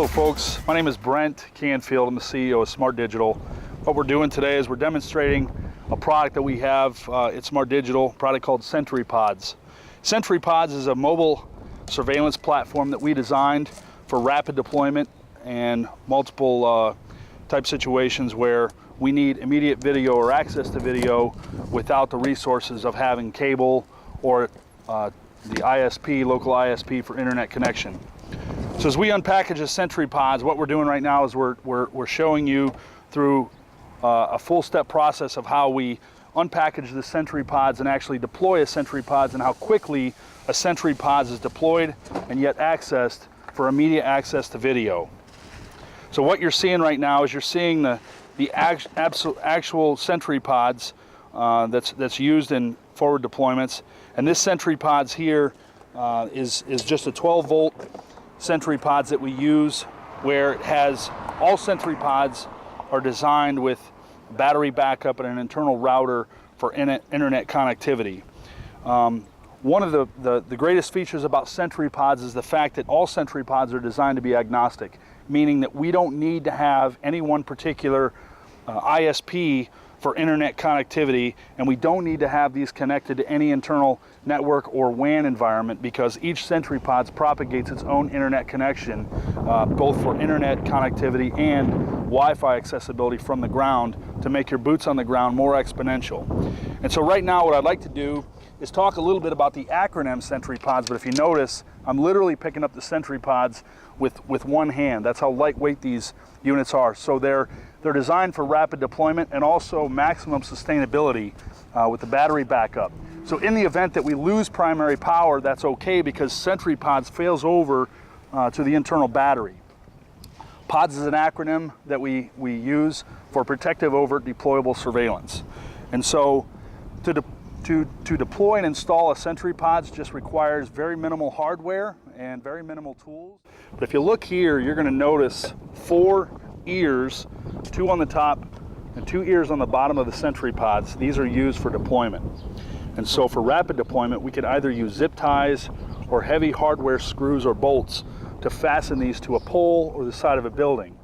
folks, my name is Brent Canfield. I'm the CEO of Smart Digital. What we're doing today is we're demonstrating a product that we have at Smart Digital, a product called SentryPods. SentryPods is a mobile surveillance platform that we designed for rapid deployment and multiple type situations where we need immediate video or access to video without the resources of having cable or the ISP, local ISP for internet connection. So as we unpackage the SentryPods, what we're doing right now is we're showing you through a full step process of how we unpackage the SentryPods and actually deploy a SentryPods, and how quickly a SentryPods is deployed and yet accessed for immediate access to video. So what you're seeing right now is you're seeing the actual SentryPods that's used in forward deployments. And this SentryPods here is just a 12-volt SentryPods that we use, where it has all SentryPods are designed with battery backup and an internal router for internet connectivity. One of the greatest features about SentryPods is the fact that all SentryPods are designed to be agnostic, meaning that we don't need to have any one particular ISP for internet connectivity, and we don't need to have these connected to any internal network or WAN environment, because each SentryPods propagates its own internet connection, both for internet connectivity and Wi-Fi accessibility from the ground, to make your boots on the ground more exponential. And so right now what I'd like to do is talk a little bit about the acronym SentryPods, but if you notice, I'm literally picking up the SentryPods with one hand. That's how lightweight these units are. So they're designed for rapid deployment and also maximum sustainability with the battery backup. So in the event that we lose primary power, that's okay, because SentryPods fails over to the internal battery. PODS is an acronym that we use for protective overt deployable surveillance. And so to deploy and install a SentryPods just requires very minimal hardware and very minimal tools. But if you look here, you're going to notice 4 ears, 2 on the top and 2 ears on the bottom of the SentryPods. These are used for deployment. And so for rapid deployment, we could either use zip ties or heavy hardware screws or bolts to fasten these to a pole or the side of a building.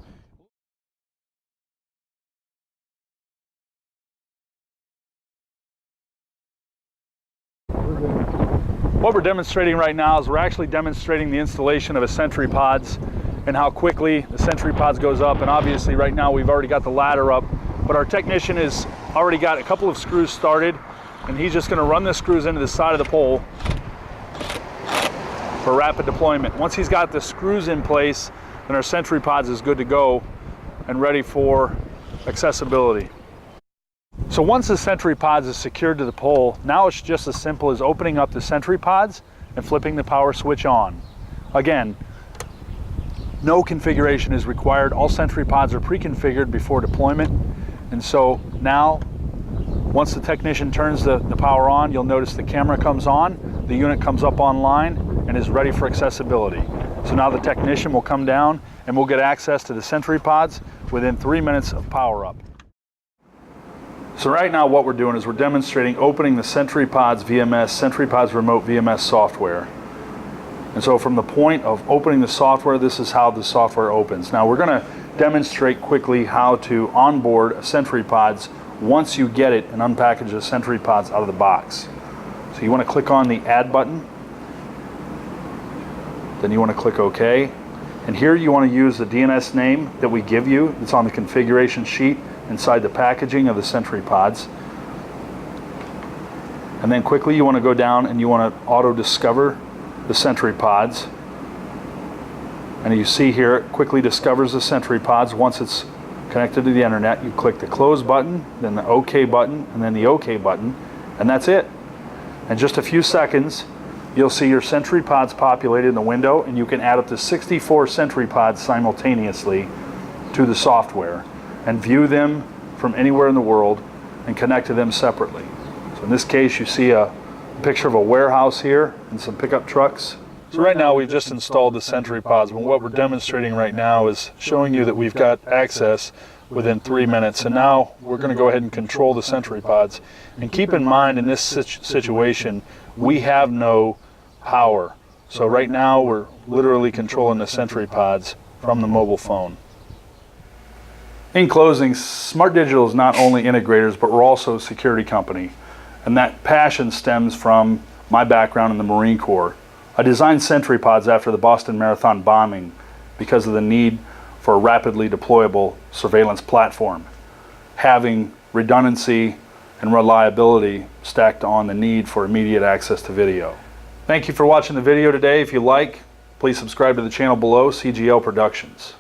What we're demonstrating right now is we're actually demonstrating the installation of a SentryPods and how quickly the SentryPods goes up. And obviously right now we've already got the ladder up, but our technician has already got a couple of screws started, and he's just going to run the screws into the side of the pole for rapid deployment. Once he's got the screws in place, then our SentryPods is good to go and ready for accessibility. So once the SentryPods is secured to the pole, now it's just as simple as opening up the SentryPods and flipping the power switch on. Again, no configuration is required. All SentryPods are pre-configured before deployment. And so now, once the technician turns the power on, you'll notice the camera comes on, the unit comes up online and is ready for accessibility. So now the technician will come down and we'll get access to the SentryPods within 3 minutes of power up. So right now what we're doing is we're demonstrating opening the SentryPods VMS, SentryPods Remote VMS software. And so from the point of opening the software, this is how the software opens. Now we're going to demonstrate quickly how to onboard a SentryPods once you get it and unpackage the SentryPods out of the box. So you want to click on the Add button, then you want to click OK. And here you want to use the DNS name that we give you. It's on the configuration sheet inside the packaging of the SentryPods. And then quickly you want to go down and you want to auto discover the SentryPods. And you see here it quickly discovers the SentryPods. Once it's connected to the internet, you click the close button, then the OK button, and then the OK button, and that's it. In just a few seconds you'll see your SentryPods populated in the window, and you can add up to 64 SentryPods simultaneously to the software and view them from anywhere in the world and connect to them separately. So in this case you see a picture of a warehouse here and some pickup trucks. So right now we've just installed the SentryPods, but what we're demonstrating right now is showing you that we've got access within 3 minutes. And now we're going to go ahead and control the SentryPods. And keep in mind, in this situation, we have no power. So right now we're literally controlling the SentryPods from the mobile phone. In closing, Smart Digital is not only integrators, but we're also a security company. And that passion stems from my background in the Marine Corps. I designed SentryPods after the Boston Marathon bombing because of the need for a rapidly deployable surveillance platform, having redundancy and reliability stacked on the need for immediate access to video. Thank you for watching the video today. If you like, please subscribe to the channel below, CGL Productions.